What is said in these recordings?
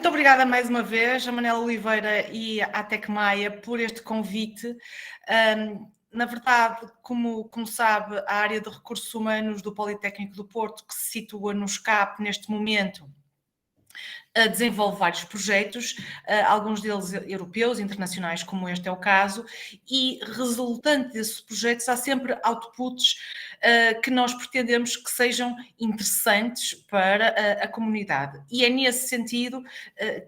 Muito obrigada mais uma vez a Manela Oliveira e à Tecmaia por este convite. Na verdade, como sabe, a área de recursos humanos do Politécnico do Porto, que se situa no SCAP neste momento, desenvolve vários projetos, alguns deles europeus, internacionais, como este é o caso, e resultante desses projetos há sempre outputs que nós pretendemos que sejam interessantes para a comunidade. E é nesse sentido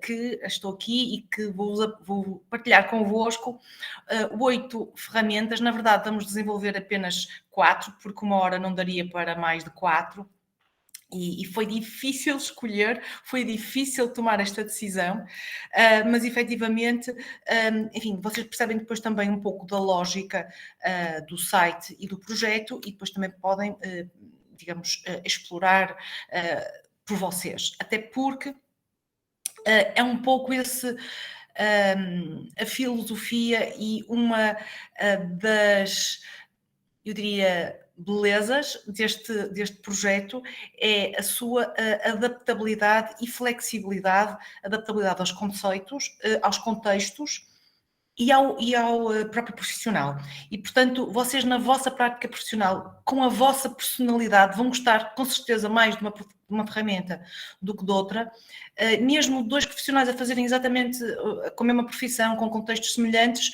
que estou aqui e que vou partilhar convosco 8 ferramentas. Na verdade, vamos desenvolver apenas 4, porque uma hora não daria para mais de 4. E foi difícil escolher, foi difícil tomar esta decisão, mas efetivamente, enfim, vocês percebem depois também um pouco da lógica do site e do projeto e depois também podem, digamos, explorar por vocês, até porque é um pouco esse a filosofia e uma das, eu diria, belezas deste projeto é a sua adaptabilidade e flexibilidade, adaptabilidade aos conceitos, aos contextos e ao próprio profissional. E, portanto, vocês na vossa prática profissional, com a vossa personalidade, vão gostar com certeza mais de uma ferramenta do que de outra. Mesmo dois profissionais a fazerem exatamente com a mesma profissão, com contextos semelhantes,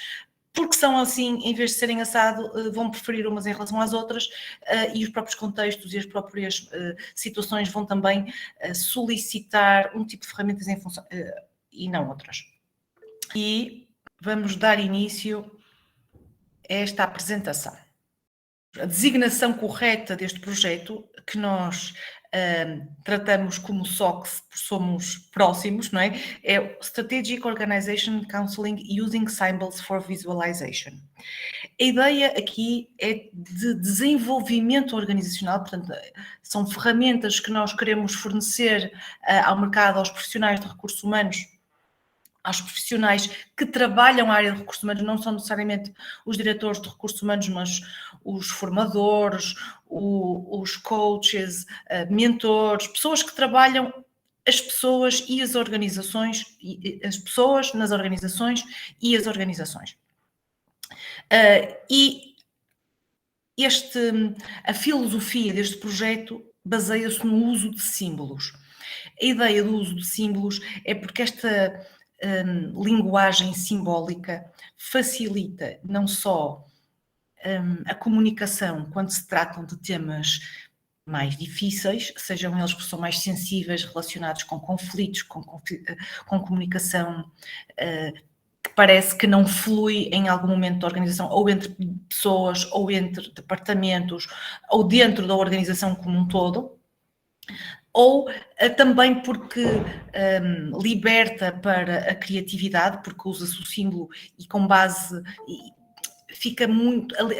porque são assim, em vez de serem assado, vão preferir umas em relação às outras e os próprios contextos e as próprias situações vão também solicitar um tipo de ferramentas em função, e não outras. E vamos dar início a esta apresentação. A designação correta deste projeto, que nós tratamos como SOCS, porque somos próximos, não é? É Strategic Organization Counseling Using Symbols for Visualization. A ideia aqui é de desenvolvimento organizacional, portanto, são ferramentas que nós queremos fornecer ao mercado, aos profissionais de recursos humanos, aos profissionais que trabalham a área de recursos humanos, não são necessariamente os diretores de recursos humanos, mas os formadores, os coaches, mentores, pessoas que trabalham as pessoas e as organizações, as pessoas nas organizações e as organizações. E a filosofia deste projeto baseia-se no uso de símbolos. A ideia do uso de símbolos é porque esta linguagem simbólica facilita não só a comunicação quando se tratam de temas mais difíceis, sejam eles que são mais sensíveis, relacionados com conflitos, com comunicação que parece que não flui em algum momento da organização, ou entre pessoas, ou entre departamentos, ou dentro da organização como um todo, ou também porque liberta para a criatividade, porque usa-se o símbolo e com base,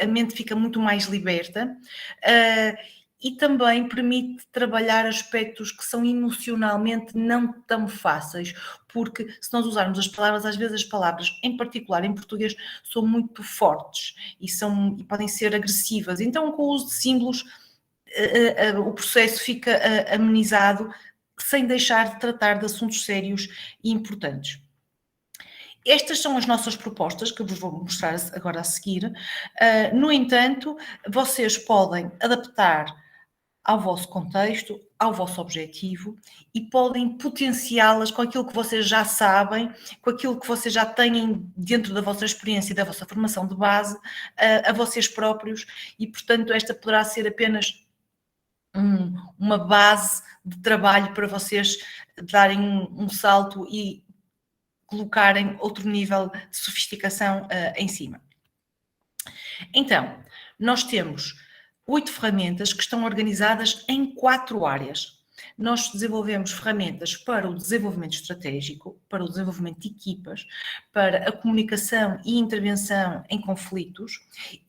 a mente fica muito mais liberta, e também permite trabalhar aspectos que são emocionalmente não tão fáceis, porque se nós usarmos as palavras, às vezes as palavras, em particular em português, são muito fortes e podem ser agressivas. Então, com o uso de símbolos, o processo fica amenizado sem deixar de tratar de assuntos sérios e importantes. Estas são as nossas propostas que eu vos vou mostrar agora a seguir. No entanto, vocês podem adaptar ao vosso contexto, ao vosso objetivo e podem potenciá-las com aquilo que vocês já sabem, com aquilo que vocês já têm dentro da vossa experiência e da vossa formação de base, a vocês próprios, e portanto esta poderá ser apenas uma base de trabalho para vocês darem um salto e colocarem outro nível de sofisticação em cima. Então, nós temos 8 ferramentas que estão organizadas em 4 áreas. Nós desenvolvemos ferramentas para o desenvolvimento estratégico, para o desenvolvimento de equipas, para a comunicação e intervenção em conflitos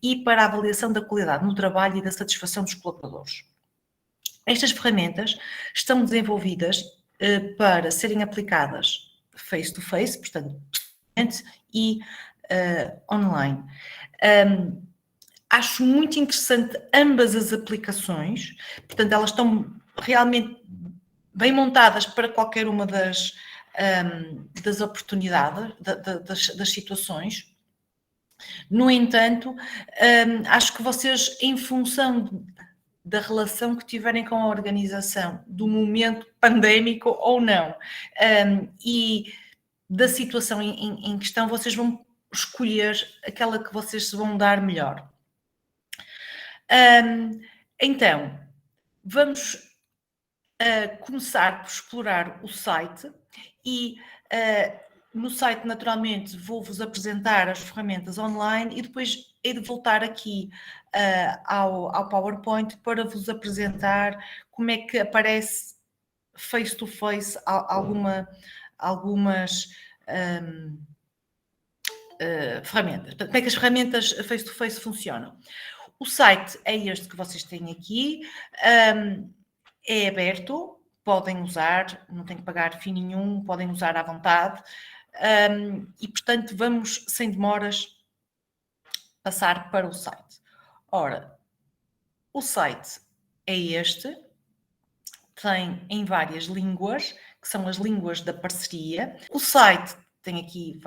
e para a avaliação da qualidade no trabalho e da satisfação dos colaboradores. Estas ferramentas estão desenvolvidas para serem aplicadas face-to-face, portanto, e online. Acho muito interessante ambas as aplicações, portanto, elas estão realmente bem montadas para qualquer uma das das oportunidades, das situações. No entanto, acho que vocês, em função da relação que tiverem com a organização, do momento pandémico ou não, e da situação em questão, vocês vão escolher aquela que vocês se vão dar melhor. Então, vamos começar por explorar o site e no site, naturalmente, vou-vos apresentar as ferramentas online e depois hei de voltar aqui ao PowerPoint para vos apresentar como é que aparece face-to-face algumas ferramentas. Como é que as ferramentas face-to-face funcionam? O site é este que vocês têm aqui, é aberto, podem usar, não têm que pagar fee nenhum, podem usar à vontade, e portanto vamos, sem demoras, passar para o site. Ora, o site é este, tem em várias línguas, que são as línguas da parceria. O site tem aqui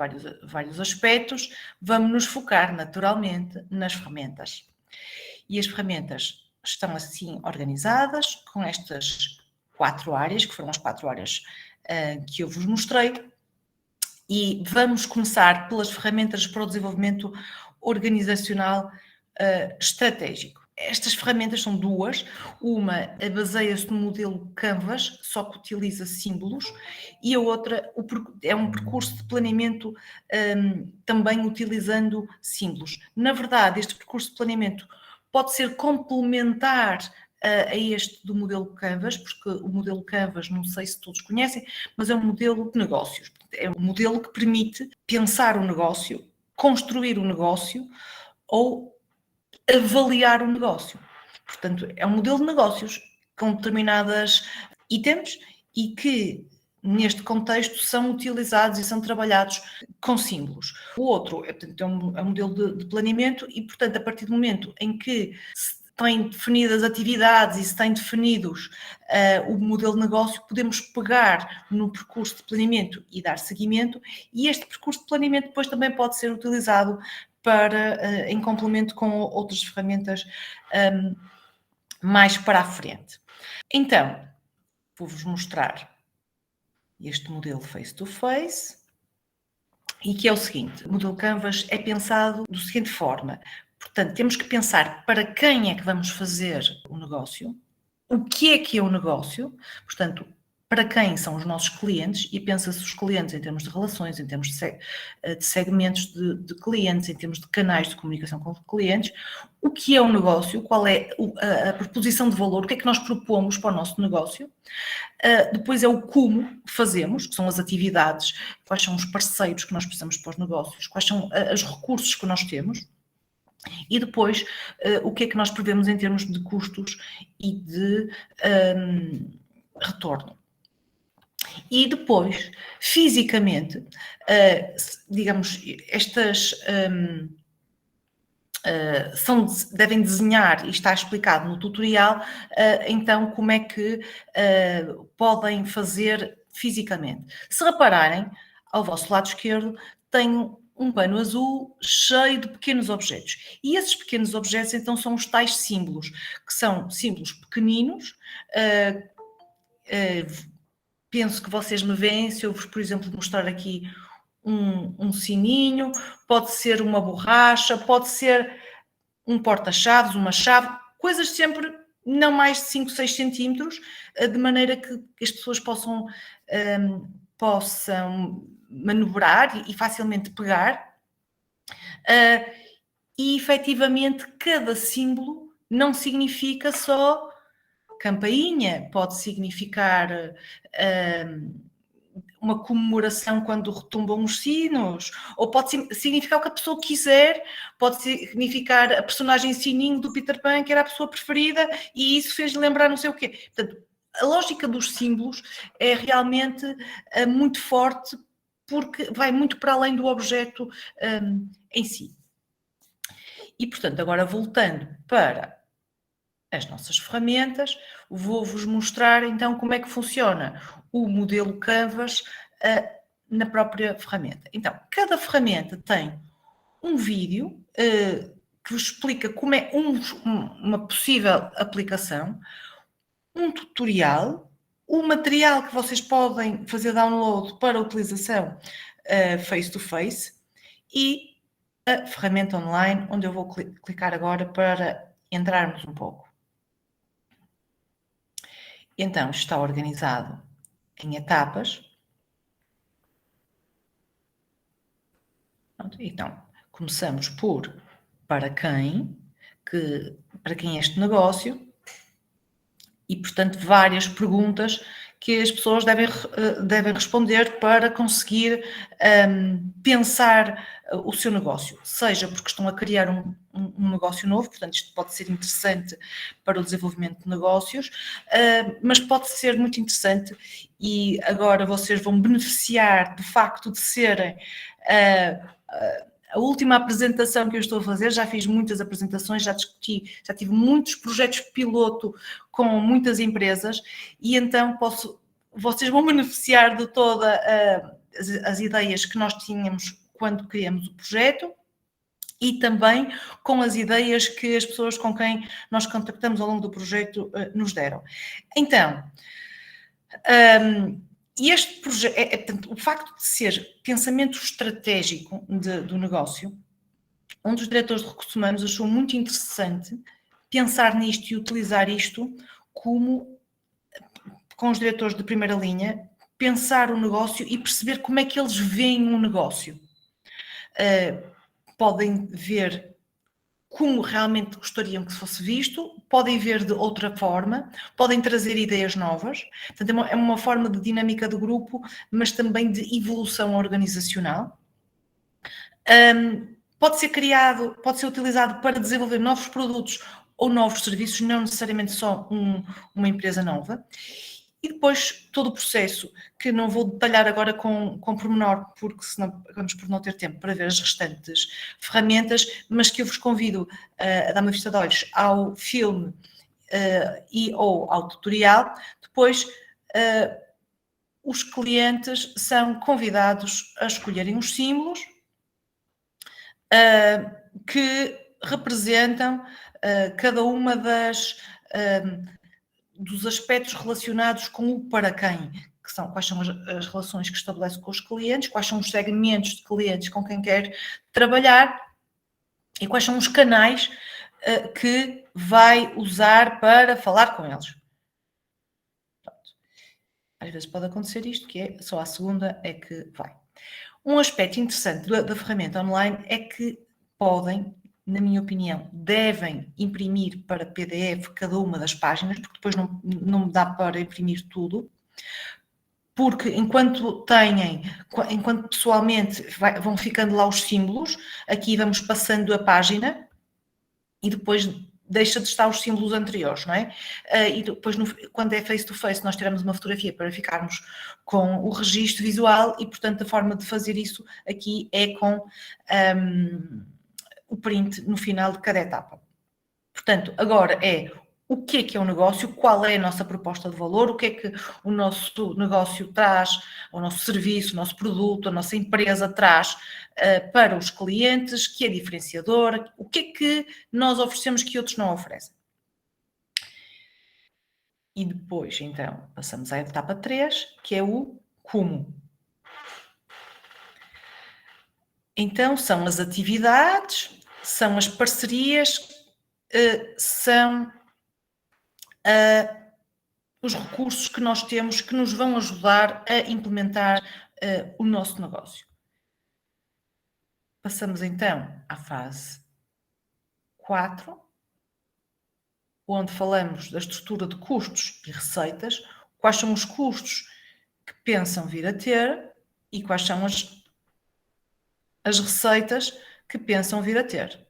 vários aspectos, vamos nos focar naturalmente nas ferramentas. E as ferramentas estão assim organizadas, com estas 4 áreas, que foram as 4 áreas que eu vos mostrei, e vamos começar pelas ferramentas para o desenvolvimento organizacional estratégico. Estas ferramentas são 2, uma baseia-se no modelo Canvas, só que utiliza símbolos, e a outra é um percurso de planeamento também utilizando símbolos. Na verdade, este percurso de planeamento pode ser complementar a este do modelo Canvas, porque o modelo Canvas, não sei se todos conhecem, mas é um modelo de negócios. É um modelo que permite pensar o negócio, construir o negócio ou avaliar o negócio. Portanto, é um modelo de negócios com determinadas itens e que, neste contexto, são utilizados e são trabalhados com símbolos. O outro é um modelo de planeamento e, portanto, a partir do momento em que se têm definidas atividades e se têm definidos o modelo de negócio, podemos pegar no percurso de planeamento e dar seguimento, e este percurso de planeamento depois também pode ser utilizado para, em complemento com outras ferramentas mais para a frente. Então, vou-vos mostrar este modelo face-to-face, e que é o seguinte: o modelo Canvas é pensado da seguinte forma. Portanto, temos que pensar para quem é que vamos fazer o negócio, o que é o negócio, portanto, para quem são os nossos clientes, e pensa-se os clientes em termos de relações, em termos de segmentos de clientes, em termos de canais de comunicação com clientes, o que é o negócio, qual é a proposição de valor, o que é que nós propomos para o nosso negócio. Depois é o como fazemos, que são as atividades, quais são os parceiros que nós precisamos para os negócios, quais são os recursos que nós temos. E depois, o que é que nós prevemos em termos de custos e de retorno. E depois, fisicamente, digamos, estas devem desenhar, e está explicado no tutorial, então como é que podem fazer fisicamente. Se repararem, ao vosso lado esquerdo tem um pano azul cheio de pequenos objetos. E esses pequenos objetos, então, são os tais símbolos, que são símbolos pequeninos. Penso que vocês me veem, se eu vos, por exemplo, mostrar aqui um sininho, pode ser uma borracha, pode ser um porta-chaves, uma chave, coisas sempre não mais de 5, 6 centímetros, de maneira que as pessoas possam manobrar e facilmente pegar. E efetivamente cada símbolo não significa só campainha, pode significar uma comemoração quando retumbam os sinos, ou pode significar o que a pessoa quiser, pode significar a personagem Sininho do Peter Pan, que era a pessoa preferida, e isso fez-lhe lembrar não sei o quê. Portanto, a lógica dos símbolos é realmente muito forte, porque vai muito para além do objeto em si. E, portanto, agora voltando para as nossas ferramentas, vou-vos mostrar então como é que funciona o modelo Canvas na própria ferramenta. Então, cada ferramenta tem um vídeo que vos explica como é uma possível aplicação, um tutorial, o material que vocês podem fazer download para utilização face-to-face e a ferramenta online, onde eu vou clicar agora para entrarmos um pouco. Então, está organizado em etapas. Então, começamos por para quem é este negócio e, portanto, várias perguntas que as pessoas devem responder para conseguir pensar o seu negócio, seja porque estão a criar um negócio novo, portanto isto pode ser interessante para o desenvolvimento de negócios, mas pode ser muito interessante e agora vocês vão beneficiar do facto de serem a última apresentação que eu estou a fazer, já fiz muitas apresentações, já discuti, já tive muitos projetos piloto com muitas empresas e então vocês vão beneficiar de todas as ideias que nós tínhamos quando criamos o projeto e também com as ideias que as pessoas com quem nós contactamos ao longo do projeto nos deram. Então, e este projeto, portanto, o facto de ser pensamento estratégico do negócio, um dos diretores de recursos humanos achou muito interessante pensar nisto e utilizar isto como, com os diretores de primeira linha, pensar o negócio e perceber como é que eles veem um negócio. Podem ver como realmente gostariam que fosse visto, podem ver de outra forma, podem trazer ideias novas. Portanto, é uma forma de dinâmica do grupo, mas também de evolução organizacional. Pode ser criado, pode ser utilizado para desenvolver novos produtos ou novos serviços, não necessariamente só uma empresa nova. E depois todo o processo, que não vou detalhar agora com pormenor, porque senão vamos por não ter tempo para ver as restantes ferramentas, mas que eu vos convido a dar uma vista de olhos ao filme ou ao tutorial. Depois, os clientes são convidados a escolherem os símbolos que representam cada uma dos aspectos relacionados com o para quem, que são quais são as relações que estabelece com os clientes, quais são os segmentos de clientes com quem quer trabalhar e quais são os canais que vai usar para falar com eles. Às vezes pode acontecer isto, que é só à segunda é que vai. Um aspecto interessante da ferramenta online é que podem, na minha opinião, devem imprimir para PDF cada uma das páginas, porque depois não dá para imprimir tudo, porque enquanto pessoalmente vão ficando lá os símbolos, aqui vamos passando a página e depois deixa de estar os símbolos anteriores, não é? E depois, quando é face-to-face, nós tiramos uma fotografia para ficarmos com o registro visual e, portanto, a forma de fazer isso aqui é com o print no final de cada etapa. Portanto, agora o que é um negócio, qual é a nossa proposta de valor, o que é que o nosso negócio traz, o nosso serviço, o nosso produto, a nossa empresa traz para os clientes, que é diferenciador, o que é que nós oferecemos que outros não oferecem. E depois, então, passamos à etapa 3, que é o como. Então, são as atividades, são as parcerias, são os recursos que nós temos que nos vão ajudar a implementar o nosso negócio. Passamos então à fase 4, onde falamos da estrutura de custos e receitas, quais são os custos que pensam vir a ter e quais são as receitas que pensam vir a ter.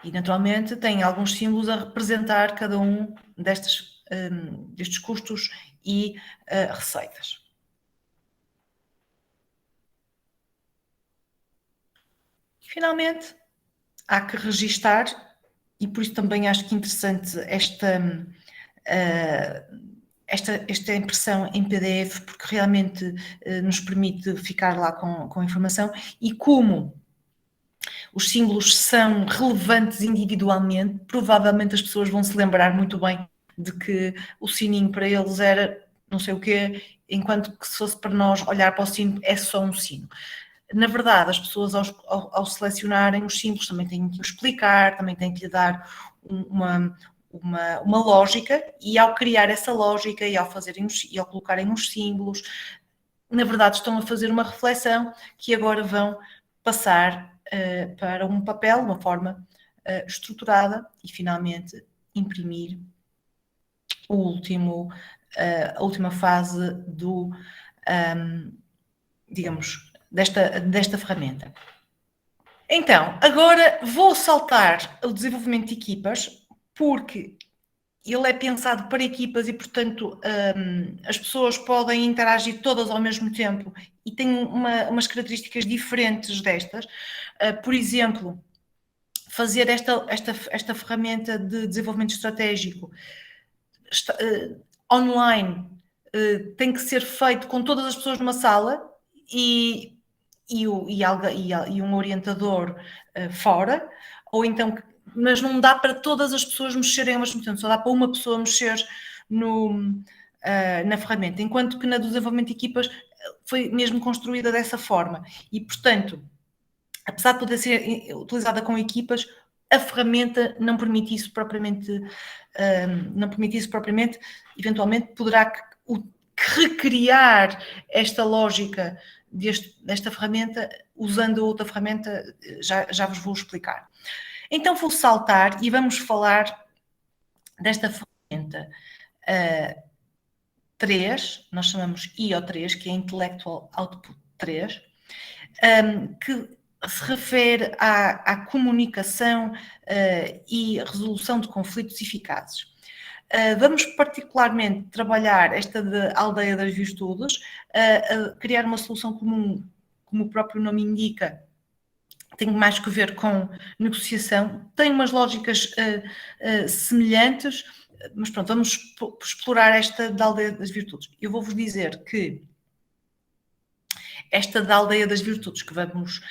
E, naturalmente, tem alguns símbolos a representar cada um destes custos e receitas. E, finalmente, há que registar, e por isso também acho que é interessante esta impressão em PDF, porque realmente nos permite ficar lá com a informação, e como os símbolos são relevantes individualmente, provavelmente as pessoas vão se lembrar muito bem de que o sininho para eles era não sei o quê, enquanto que se fosse para nós olhar para o sino é só um sino. Na verdade, as pessoas ao selecionarem os símbolos também têm que explicar, também têm que lhe dar uma lógica, e ao criar essa lógica e ao colocarem os símbolos, na verdade estão a fazer uma reflexão que agora vão passar para um papel, uma forma estruturada, e finalmente imprimir a última fase digamos, desta ferramenta. Então, agora vou saltar o desenvolvimento de equipas, porque ele é pensado para equipas e, portanto, as pessoas podem interagir todas ao mesmo tempo e tem umas características diferentes destas. Por exemplo, fazer esta ferramenta de desenvolvimento estratégico online tem que ser feito com todas as pessoas numa sala e um orientador fora, ou então, mas não dá para todas as pessoas mexerem ao mesmo tempo, só dá para uma pessoa mexer na ferramenta, enquanto que na do desenvolvimento de equipas foi mesmo construída dessa forma e, portanto, apesar de poder ser utilizada com equipas, a ferramenta não permite isso propriamente, eventualmente poderá recriar esta lógica desta ferramenta usando outra ferramenta, já vos vou explicar. Então vou saltar e vamos falar desta ferramenta 3, nós chamamos IO3, que é Intellectual Output 3, que se refere à comunicação e resolução de conflitos eficazes. Vamos particularmente trabalhar esta de aldeia das virtudes, criar uma solução comum, como o próprio nome indica, tem mais que ver com negociação, tem umas lógicas semelhantes, mas pronto, vamos explorar esta da aldeia das virtudes. Eu vou-vos dizer que esta da aldeia das virtudes que vamos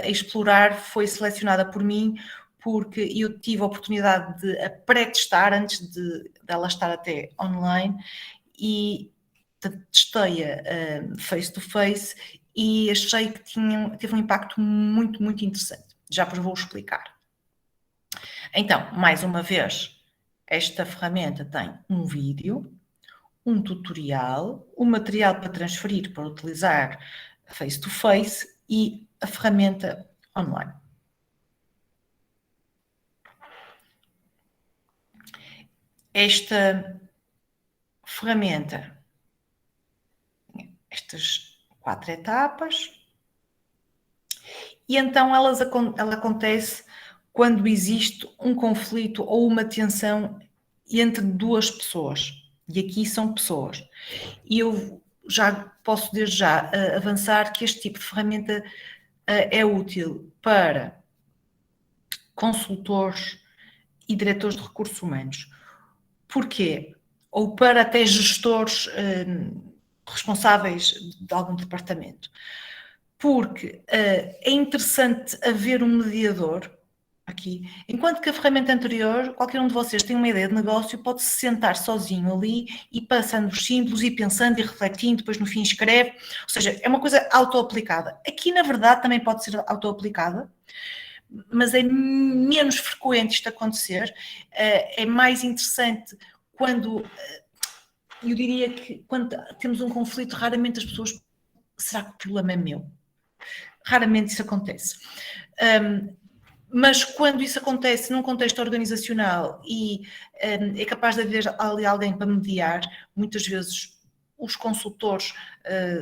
explorar foi selecionada por mim porque eu tive a oportunidade de a pré-testar antes dela estar até online e testei-a face-to-face e achei que teve um impacto muito, muito interessante. Já vos vou explicar. Então, mais uma vez, esta ferramenta tem um vídeo, um tutorial, um material para transferir para utilizar face-to-face e a ferramenta online. Esta ferramenta, estas 4 etapas, e então ela acontece quando existe um conflito ou uma tensão entre duas pessoas. E aqui são pessoas. E eu já posso desde já avançar que este tipo de ferramenta é útil para consultores e diretores de recursos humanos. Porquê? Ou para até gestores responsáveis de algum departamento. Porque é interessante haver um mediador aqui, enquanto que a ferramenta anterior, qualquer um de vocês tem uma ideia de negócio, pode se sentar sozinho ali e passando os símbolos e pensando e refletindo, depois no fim escreve, ou seja, é uma coisa auto-aplicada. Aqui, na verdade, também pode ser auto-aplicada, mas é menos frequente isto acontecer, é mais interessante quando, eu diria que quando temos um conflito, raramente as pessoas, será que o problema é meu? Raramente isso acontece. Mas quando isso acontece num contexto organizacional e é capaz de haver ali alguém para mediar, muitas vezes os consultores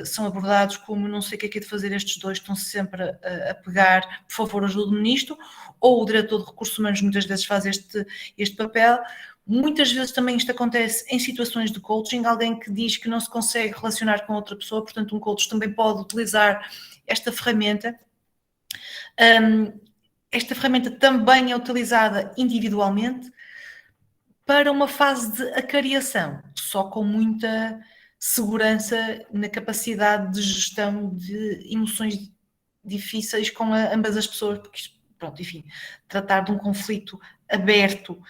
são abordados como não sei o que é de fazer, estes dois estão sempre a pegar, por favor ajude-me nisto, ou o diretor de recursos humanos muitas vezes faz este papel. Muitas vezes também isto acontece em situações de coaching, alguém que diz que não se consegue relacionar com outra pessoa, portanto um coach também pode utilizar esta ferramenta. Esta ferramenta também é utilizada individualmente para uma fase de acariação, só com muita segurança na capacidade de gestão de emoções difíceis com ambas as pessoas, porque pronto, enfim, tratar de um conflito aberto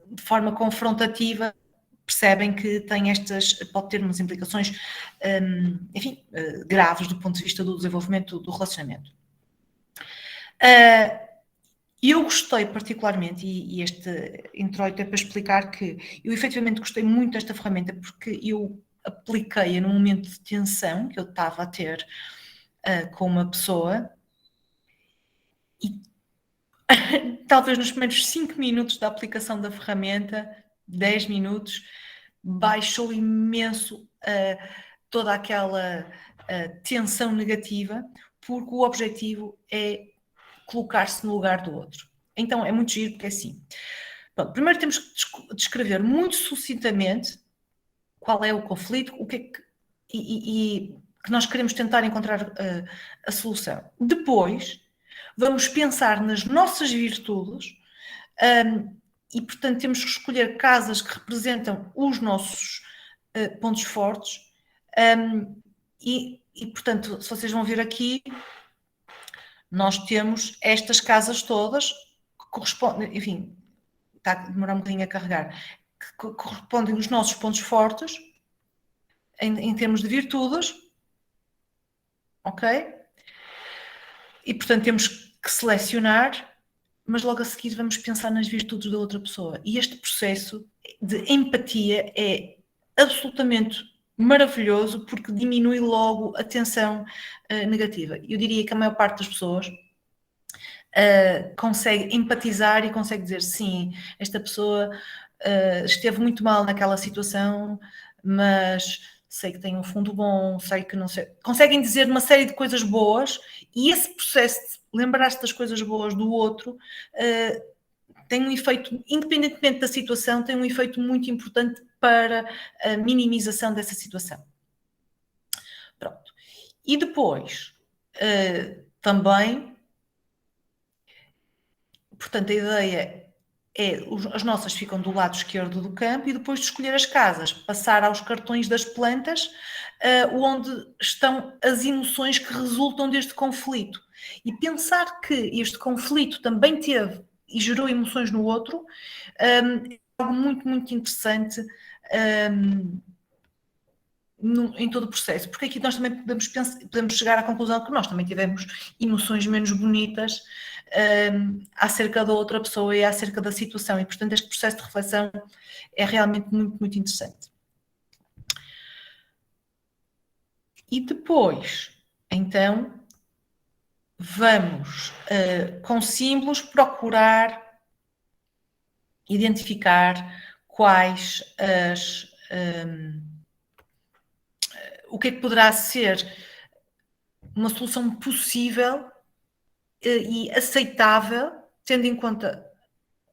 de forma confrontativa, percebem que pode ter umas implicações, enfim, graves do ponto de vista do desenvolvimento do relacionamento. Eu gostei particularmente, e este introito é para explicar que eu efetivamente gostei muito desta ferramenta porque eu apliquei-a num momento de tensão que eu estava a ter com uma pessoa e talvez nos primeiros 5 minutos da aplicação da ferramenta, 10 minutos, baixou imenso toda aquela tensão negativa, porque o objetivo é colocar-se no lugar do outro. Então é muito giro, porque é assim. Pronto, primeiro temos que descrever muito sucintamente qual é o conflito, o que é que nós queremos tentar encontrar a solução. Depois, vamos pensar nas nossas virtudes e, portanto, temos que escolher casas que representam os nossos pontos fortes e, portanto, se vocês vão ver aqui, nós temos estas casas todas que correspondem, enfim, está a demorar um bocadinho a carregar, que correspondem aos nossos pontos fortes em termos de virtudes, ok? E, portanto, temos que selecionar, mas logo a seguir vamos pensar nas virtudes da outra pessoa. E este processo de empatia é absolutamente maravilhoso porque diminui logo a tensão negativa. Eu diria que a maior parte das pessoas consegue empatizar e consegue dizer sim, esta pessoa esteve muito mal naquela situação, mas sei que tem um fundo bom, sei que não sei. Conseguem dizer uma série de coisas boas e esse processo de lembrar-se das coisas boas do outro tem um efeito, independentemente da situação, tem um efeito muito importante para a minimização dessa situação. Pronto. E depois, também, portanto, a ideia é, as nossas ficam do lado esquerdo do campo e depois de escolher as casas, passar aos cartões das plantas, onde estão as emoções que resultam deste conflito. E pensar que este conflito também teve e gerou emoções no outro, é algo muito, muito interessante em todo o processo, porque aqui nós também podemos chegar à conclusão que nós também tivemos emoções menos bonitas acerca da outra pessoa e acerca da situação, e portanto este processo de reflexão é realmente muito, muito interessante. E depois, então, vamos com símbolos procurar identificar quais o que é que poderá ser uma solução possível e aceitável, tendo em conta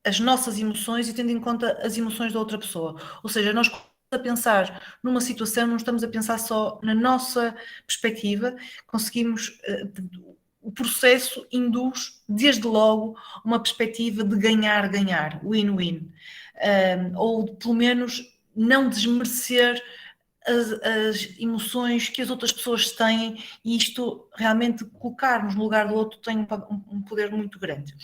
as nossas emoções e tendo em conta as emoções da outra pessoa. Ou seja, nós a pensar numa situação, não estamos a pensar só na nossa perspectiva, conseguimos, o processo induz desde logo uma perspectiva de ganhar-ganhar, win-win, ou pelo menos não desmerecer as emoções que as outras pessoas têm e isto realmente colocar-nos no lugar do outro tem um poder muito grande.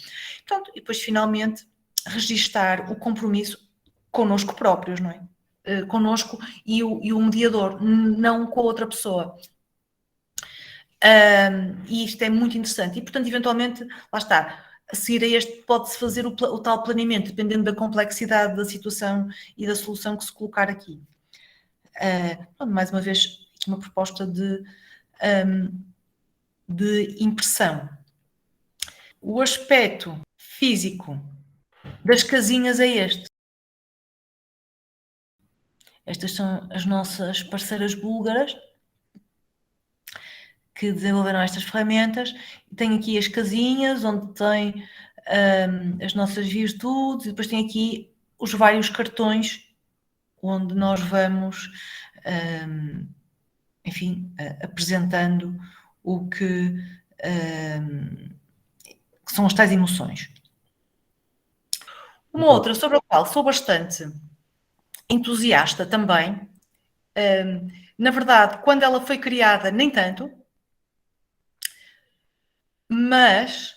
Portanto, e depois finalmente registar o compromisso connosco próprios, não é? Connosco e o mediador, não com a outra pessoa. E isto é muito interessante. E, portanto, eventualmente, lá está, a seguir a este pode-se fazer o tal planeamento, dependendo da complexidade da situação e da solução que se colocar aqui. Mais uma vez, uma proposta de impressão. O aspecto físico das casinhas é este. Estas são as nossas parceiras búlgaras que desenvolveram estas ferramentas. Tem aqui as casinhas onde tem as nossas virtudes e depois tem aqui os vários cartões onde nós vamos, enfim, apresentando o que são as tais emoções. Uma outra sobre a qual sou bastante entusiasta também, na verdade, quando ela foi criada, nem tanto, mas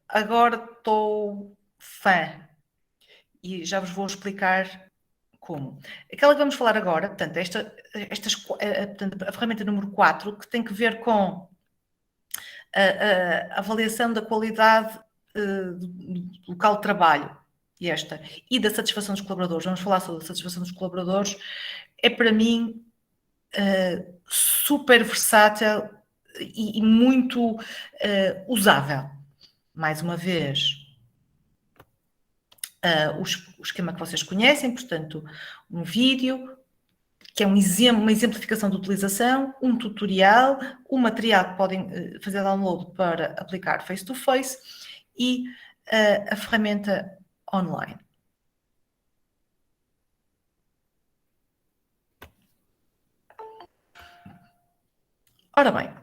agora estou fã e já vos vou explicar como. Aquela que vamos falar agora, portanto, portanto, a ferramenta número 4, que tem que ver com a avaliação da qualidade do local de trabalho, e da satisfação dos colaboradores. Vamos falar sobre a satisfação dos colaboradores. É para mim super versátil e muito usável. Mais uma vez, o esquema que vocês conhecem, portanto, um vídeo, que é uma exemplificação de utilização, um tutorial, um material que podem fazer download para aplicar face-to-face e a ferramenta online. Ora bem,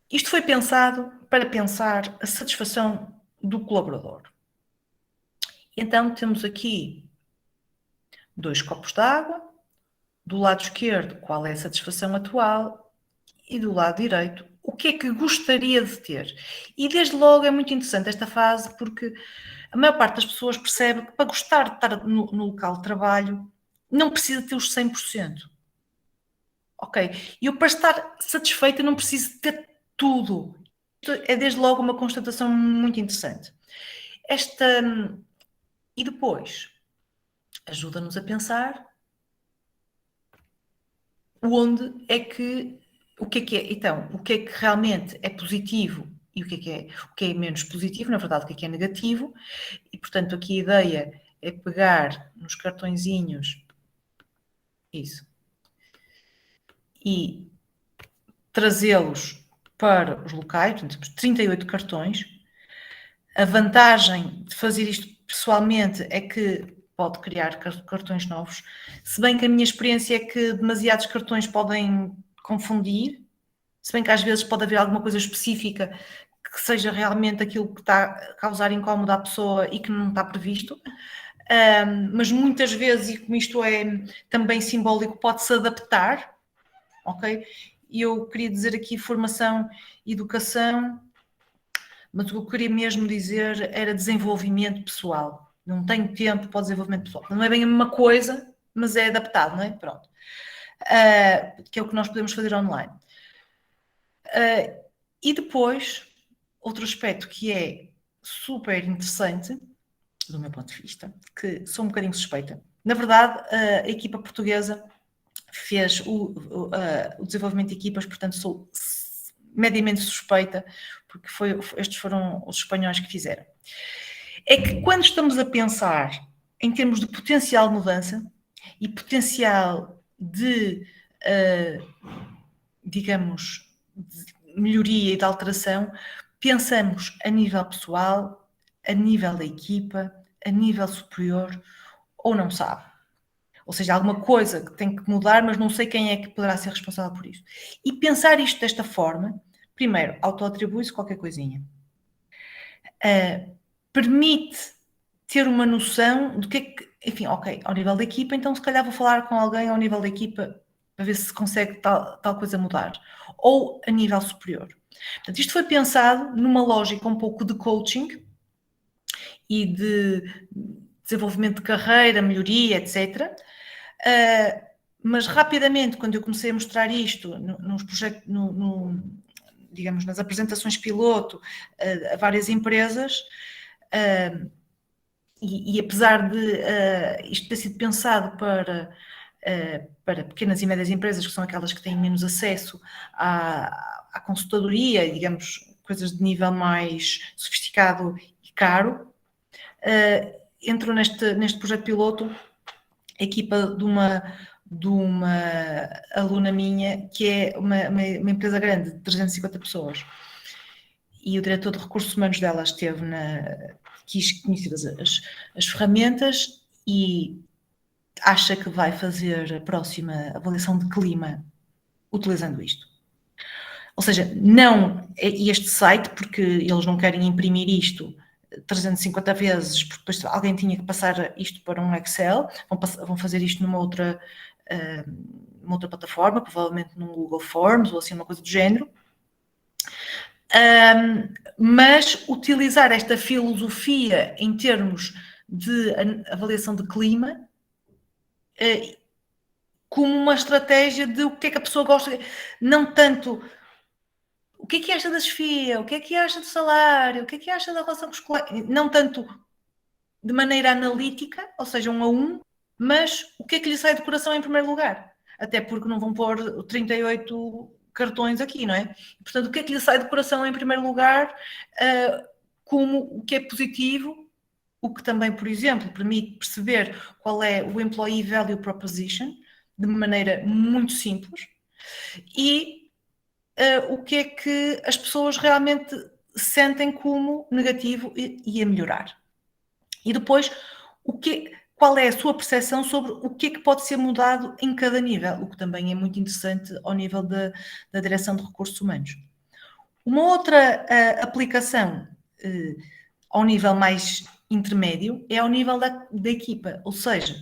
isto foi pensado para pensar a satisfação do colaborador. Então, temos aqui 2 copos de água, do lado esquerdo, qual é a satisfação atual, e do lado direito, o que é que gostaria de ter. E desde logo é muito interessante esta fase, porque a maior parte das pessoas percebe que para gostar de estar no local de trabalho, não precisa ter os 100%. Ok? E eu, para estar satisfeita, não preciso ter tudo. Isto é desde logo uma constatação muito interessante. E depois, ajuda-nos a pensar o que é, então, o que é que realmente é positivo e o que é menos positivo, na verdade, o que é negativo. E, portanto, aqui a ideia é pegar nos cartõezinhos, isso, e trazê-los para os locais, portanto, temos 38 cartões. A vantagem de fazer isto pessoalmente é que pode criar cartões novos, se bem que a minha experiência é que demasiados cartões podem confundir, se bem que às vezes pode haver alguma coisa específica que seja realmente aquilo que está a causar incómodo à pessoa e que não está previsto, mas muitas vezes, e como isto é também simbólico, pode-se adaptar, ok? E eu queria dizer aqui formação e educação, mas o que eu queria mesmo dizer era desenvolvimento pessoal. Não tenho tempo para o desenvolvimento pessoal. Não é bem a mesma coisa, mas é adaptado, não é? Pronto. Que é o que nós podemos fazer online. E depois, outro aspecto que é super interessante, do meu ponto de vista, que sou um bocadinho suspeita. Na verdade, a equipa portuguesa fez o desenvolvimento de equipas, portanto sou mediamente suspeita, porque estes foram os espanhóis que fizeram. É que quando estamos a pensar em termos de potencial de mudança e potencial de, digamos, de melhoria e de alteração, pensamos a nível pessoal, a nível da equipa, a nível superior, ou não sabe. Ou seja, alguma coisa que tem que mudar, mas não sei quem é que poderá ser responsável por isso. E pensar isto desta forma, primeiro, autoatribui-se qualquer coisinha. Permite ter uma noção do que é que, enfim, ok, ao nível da equipa, então se calhar vou falar com alguém ao nível da equipa para ver se consegue tal coisa mudar. Ou a nível superior. Portanto, isto foi pensado numa lógica um pouco de coaching e de desenvolvimento de carreira, melhoria, etc. Mas rapidamente, quando eu comecei a mostrar isto nos projetos, digamos, nas apresentações piloto a várias empresas, e apesar de isto ter sido pensado para pequenas e médias empresas, que são aquelas que têm menos acesso à consultadoria, digamos, coisas de nível mais sofisticado e caro, entrou neste projeto piloto a equipa de uma aluna minha, que é uma empresa grande, de 350 pessoas. E o diretor de recursos humanos dela quis conhecer as ferramentas e acha que vai fazer a próxima avaliação de clima utilizando isto. Ou seja, não é este site, porque eles não querem imprimir isto 350 vezes, porque depois alguém tinha que passar isto para um Excel, vão fazer isto numa outra plataforma, provavelmente num Google Forms ou assim uma coisa do género. Mas utilizar esta filosofia em termos de avaliação de clima como uma estratégia de o que é que a pessoa gosta, não tanto o que é que acha da chefia, o que é que acha do salário, o que é que acha da relação com os colegas, não tanto de maneira analítica, ou seja, 1 a 1, mas o que é que lhe sai do coração em primeiro lugar. Até porque não vão pôr 38 cartões aqui, não é? Portanto, o que é que lhe sai do coração em primeiro lugar, como o que é positivo, o que também, por exemplo, permite perceber qual é o Employee Value Proposition, de maneira muito simples, e o que é que as pessoas realmente sentem como negativo e a melhorar. E depois, qual é a sua percepção sobre o que é que pode ser mudado em cada nível, o que também é muito interessante ao nível da direção de recursos humanos. Uma outra aplicação ao nível mais intermédio é ao nível da equipa, ou seja,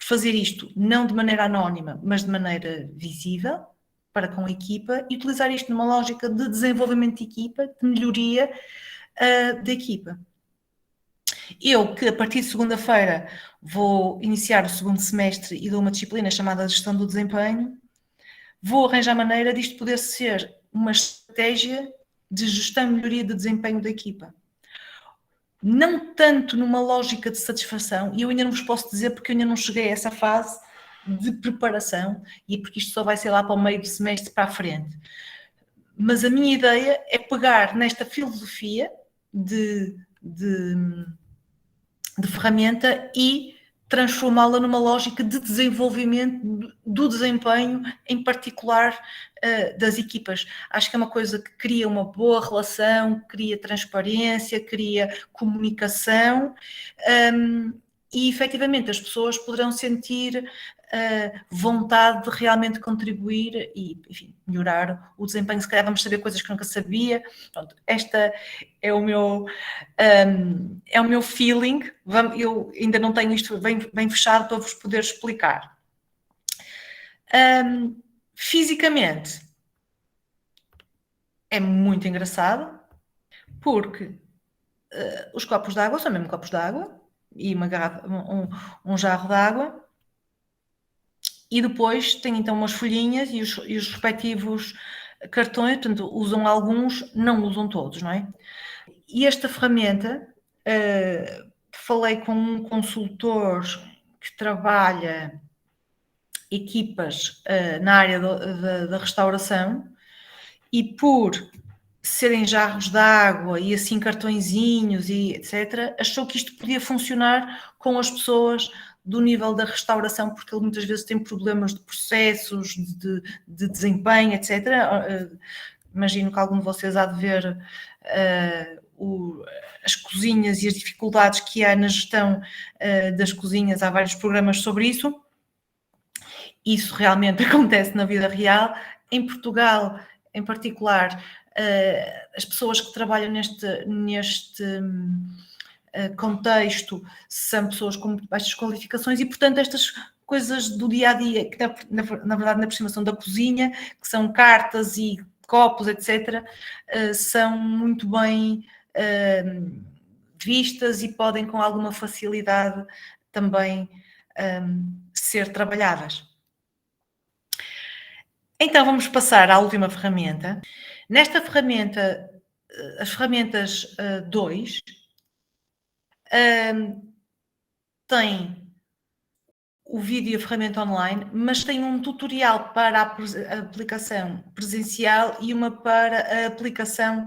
fazer isto não de maneira anónima, mas de maneira visível, para com a equipa, e utilizar isto numa lógica de desenvolvimento de equipa, de melhoria da equipa. Eu, que a partir de segunda-feira vou iniciar o segundo semestre e dou uma disciplina chamada Gestão do Desempenho, vou arranjar maneira disto poder ser uma estratégia de gestão e melhoria de desempenho da equipa. Não tanto numa lógica de satisfação, e eu ainda não vos posso dizer porque eu ainda não cheguei a essa fase de preparação, e porque isto só vai ser lá para o meio do semestre para a frente. Mas a minha ideia é pegar nesta filosofia de ferramenta e transformá-la numa lógica de desenvolvimento do desempenho, em particular das equipas. Acho que é uma coisa que cria uma boa relação, cria transparência, cria comunicação, e efetivamente as pessoas poderão sentir vontade de realmente contribuir e, enfim, melhorar o desempenho. Se calhar vamos saber coisas que nunca sabia. Pronto, esta é o meu feeling. Eu ainda não tenho isto bem fechado para vos poder explicar. Fisicamente é muito engraçado, porque os copos de água são mesmo copos de água e uma garrafa, um jarro de água, e depois tem então umas folhinhas e os respectivos cartões, portanto, usam alguns, não usam todos, não é? E esta ferramenta, falei com um consultor que trabalha equipas na área da restauração, e por serem jarros de água e assim cartõezinhos e etc., achou que isto podia funcionar com as pessoas do nível da restauração, porque ele muitas vezes tem problemas de processos, de desempenho, etc. Imagino que algum de vocês há de ver as cozinhas e as dificuldades que há na gestão das cozinhas. Há vários programas sobre isso. Isso realmente acontece na vida real. Em Portugal, em particular, as pessoas que trabalham neste contexto são pessoas com muito baixas qualificações e, portanto, estas coisas do dia-a-dia, que na verdade na aproximação da cozinha, que são cartas e copos, etc., são muito bem vistas e podem com alguma facilidade também ser trabalhadas. Então vamos passar à última ferramenta. Nesta ferramenta, as ferramentas 2, tem o vídeo e a ferramenta online, mas tem um tutorial para a aplicação presencial e uma para a aplicação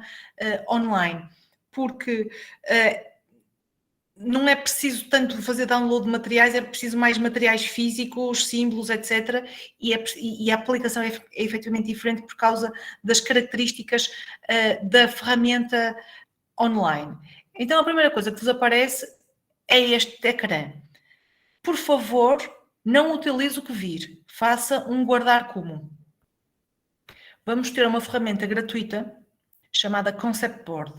online, porque não é preciso tanto fazer download de materiais, é preciso mais materiais físicos, símbolos, etc. E a aplicação é efetivamente diferente por causa das características da ferramenta online. Então, a primeira coisa que vos aparece é este ecrã. Por favor, não utilize o que vir. Faça um guardar como. Vamos ter uma ferramenta gratuita chamada Concept Board.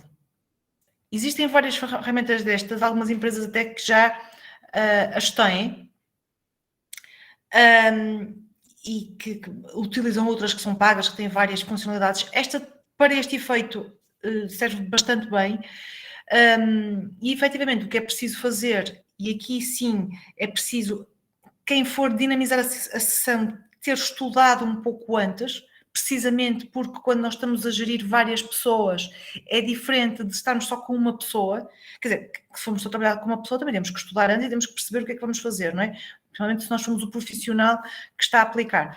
existem várias ferramentas destas, algumas empresas até que já as têm, e que utilizam outras que são pagas, que têm várias funcionalidades. Para este efeito, serve bastante bem. E efetivamente o que é preciso fazer, e aqui sim é preciso, quem for dinamizar a sessão, ter estudado um pouco antes, precisamente porque quando nós estamos a gerir várias pessoas é diferente de estarmos só com uma pessoa, quer dizer, que se formos só trabalhar com uma pessoa também temos que estudar antes e temos que perceber o que é que vamos fazer, não é? Principalmente se nós somos o profissional que está a aplicar.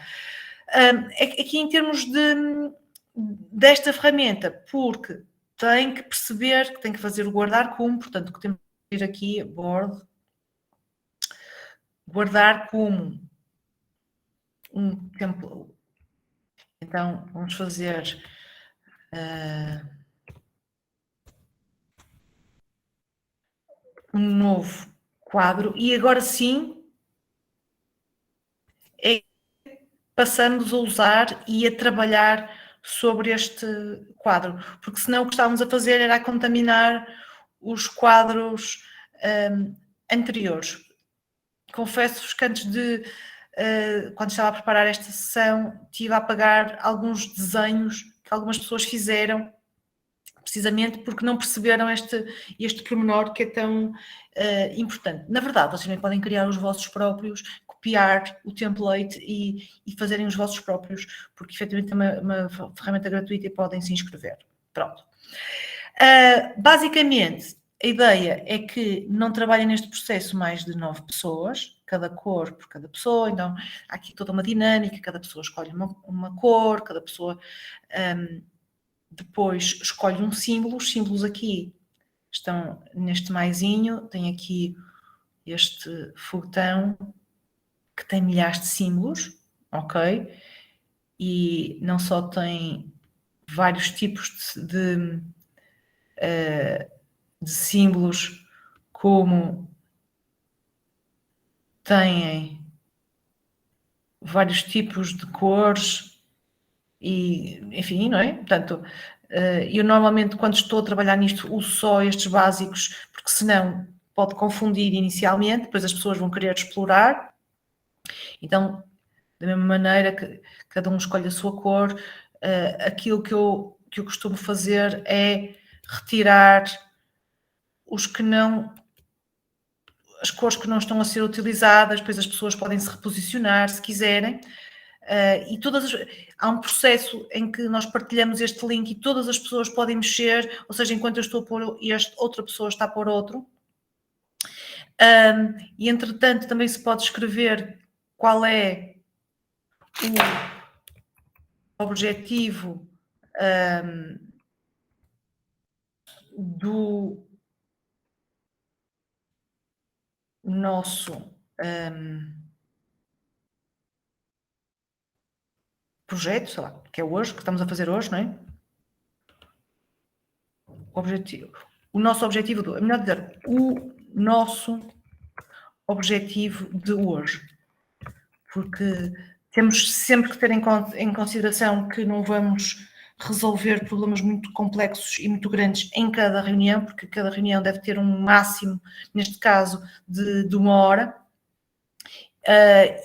Aqui em termos desta ferramenta, porque tem que perceber que tem que fazer o guardar como, portanto, que temos que ir aqui, board, guardar como um tempo. Então, vamos fazer um novo quadro e agora sim passamos a usar e a trabalhar sobre este quadro, porque senão o que estávamos a fazer era a contaminar os quadros anteriores. Confesso-vos que antes de, quando estava a preparar esta sessão, estive a apagar alguns desenhos que algumas pessoas fizeram, precisamente porque não perceberam este pormenor que é tão importante. Na verdade, vocês também podem criar os vossos próprios, copiar o template e fazerem os vossos próprios, porque efetivamente é uma ferramenta gratuita e podem se inscrever. Pronto. Basicamente, a ideia é que não trabalhem neste processo mais de 9 pessoas, cada cor por cada pessoa, então há aqui toda uma dinâmica, cada pessoa escolhe uma cor, cada pessoa depois escolhe um símbolo. Os símbolos aqui estão neste maisinho, tem aqui este foguetão que tem milhares de símbolos, ok? E não só tem vários tipos de símbolos, como têm vários tipos de cores e, enfim, não é? Portanto, eu normalmente quando estou a trabalhar nisto uso só estes básicos, porque senão pode confundir inicialmente, depois as pessoas vão querer explorar. Então, da mesma maneira que cada um escolhe a sua cor, aquilo que eu costumo fazer é retirar as cores que não estão a ser utilizadas, depois as pessoas podem se reposicionar se quiserem. E há um processo em que nós partilhamos este link e todas as pessoas podem mexer, ou seja, enquanto eu estou a pôr este, outra pessoa está a pôr outro. E entretanto também se pode escrever qual é o objetivo do nosso projeto, sei lá, que é hoje, que estamos a fazer hoje, não é? O nosso objetivo, é melhor dizer, o nosso objetivo de hoje, porque temos sempre que ter em consideração que não vamos resolver problemas muito complexos e muito grandes em cada reunião, porque cada reunião deve ter um máximo, neste caso, de 1 hora,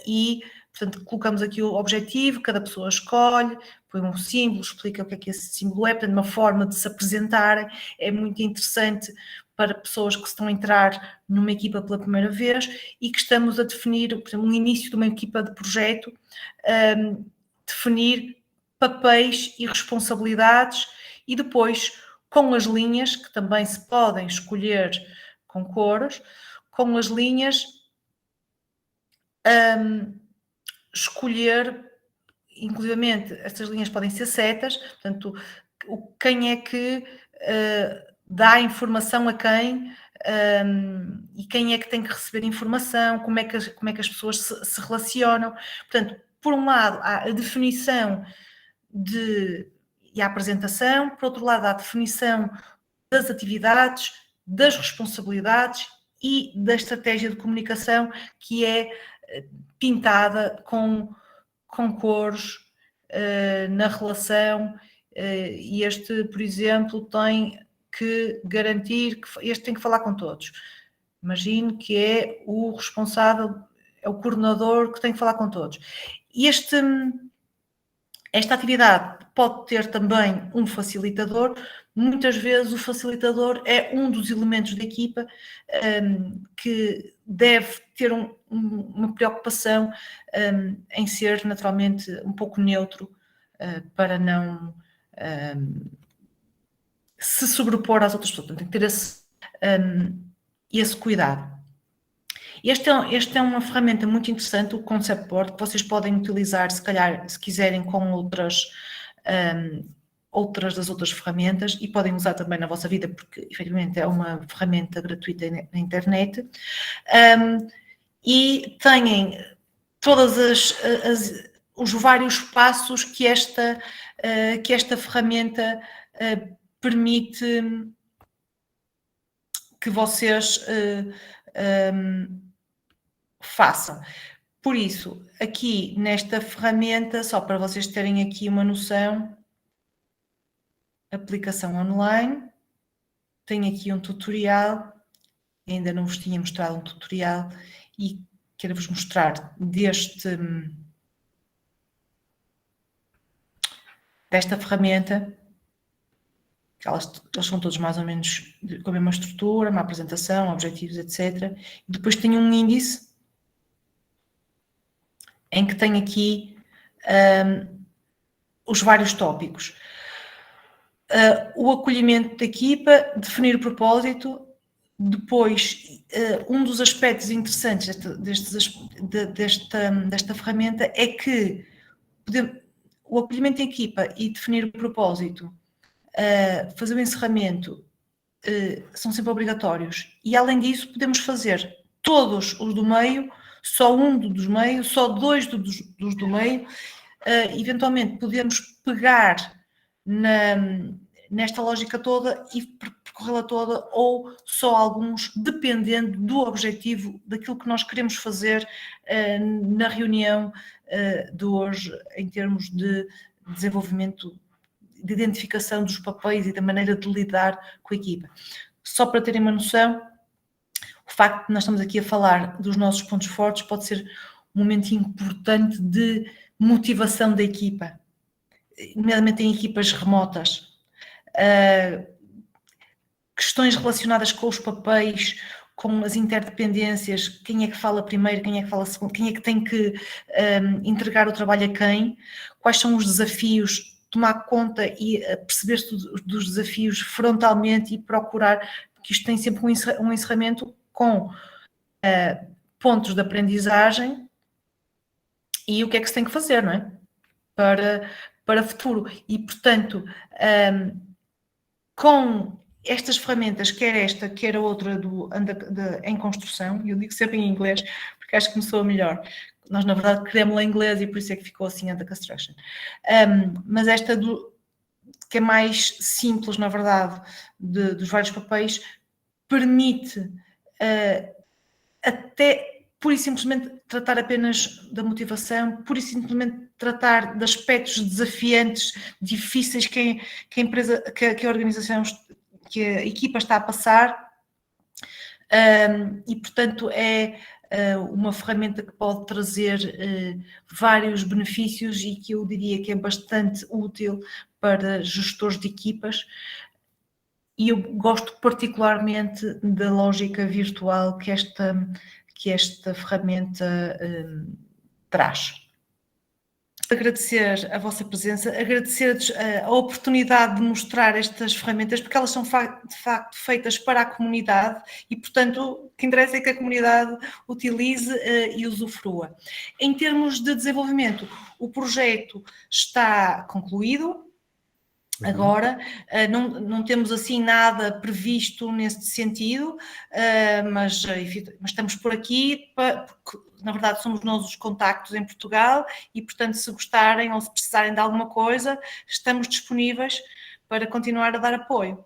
e, portanto, colocamos aqui o objetivo, cada pessoa escolhe, põe um símbolo, explica o que é que esse símbolo é, portanto, uma forma de se apresentarem, é muito interessante para pessoas que estão a entrar numa equipa pela primeira vez e que estamos a definir, por exemplo, no início de uma equipa de projeto, definir papéis e responsabilidades e depois com as linhas, que também se podem escolher com cores, com as linhas escolher, inclusivamente, estas linhas podem ser setas, portanto, quem é que dá a informação a quem e quem é que tem que receber informação, como é que as pessoas se relacionam. Portanto, por um lado, há a definição e a apresentação, por outro lado, há a definição das atividades, das responsabilidades e da estratégia de comunicação que é pintada com cores na relação, e este, por exemplo, tem que garantir que este tem que falar com todos. Imagine que é o responsável, é o coordenador que tem que falar com todos. E esta atividade pode ter também um facilitador. Muitas vezes o facilitador é um dos elementos da equipa que deve ter uma preocupação em ser naturalmente um pouco neutro para não se sobrepor às outras pessoas. Tem que ter esse cuidado. Este é uma ferramenta muito interessante, o Concept Board, que vocês podem utilizar, se calhar, se quiserem, com outras das outras ferramentas, e podem usar também na vossa vida, porque efetivamente é uma ferramenta gratuita na internet. E têm todos os vários passos que esta ferramenta permite que vocês façam. Por isso, aqui nesta ferramenta, só para vocês terem aqui uma noção, aplicação online, tenho aqui um tutorial, ainda não vos tinha mostrado um tutorial, e quero-vos mostrar desta ferramenta. Eles são todos mais ou menos com a mesma estrutura, uma apresentação, objetivos, etc. E depois tenho um índice em que tem aqui os vários tópicos. O acolhimento da equipa, definir o propósito, depois um dos aspectos interessantes desta ferramenta é que o acolhimento da equipa e definir o propósito, fazer o encerramento, são sempre obrigatórios, e além disso podemos fazer todos os do meio, só um dos meios, só dois dos do meio, eventualmente podemos pegar nesta lógica toda e percorrê-la toda, ou só alguns, dependendo do objetivo, daquilo que nós queremos fazer na reunião de hoje, em termos de desenvolvimento, de identificação dos papéis e da maneira de lidar com a equipa. Só para terem uma noção, o facto de nós estamos aqui a falar dos nossos pontos fortes pode ser um momento importante de motivação da equipa, nomeadamente em equipas remotas. Questões relacionadas com os papéis, com as interdependências, quem é que fala primeiro, quem é que fala segundo, quem é que tem que entregar o trabalho a quem, quais são os desafios, tomar conta e perceber-se dos desafios frontalmente e procurar, que isto tem sempre um encerramento com pontos de aprendizagem e o que é que se tem que fazer, não é? Para futuro. E, portanto, com estas ferramentas, quer esta, quer a outra em construção, e eu digo sempre em inglês, porque acho que me soa melhor. Nós, na verdade, queremos-la em inglês e por isso é que ficou assim, under construction. Mas esta que é mais simples, na verdade, dos vários papéis, permite até pura e simplesmente tratar apenas da motivação, pura e simplesmente tratar de aspectos desafiantes, difíceis que a empresa, que a organização, que a equipa está a passar, e portanto é uma ferramenta que pode trazer vários benefícios e que eu diria que é bastante útil para gestores de equipas. E eu gosto particularmente da lógica virtual que esta ferramenta traz. Agradecer a vossa presença, agradecer a oportunidade de mostrar estas ferramentas, porque elas são de facto feitas para a comunidade e, portanto, o que interessa é que a comunidade utilize e usufrua. Em termos de desenvolvimento, o projeto está concluído. Agora, não temos assim nada previsto nesse sentido, mas estamos por aqui, porque na verdade somos nós os contactos em Portugal e, portanto, se gostarem ou se precisarem de alguma coisa, estamos disponíveis para continuar a dar apoio.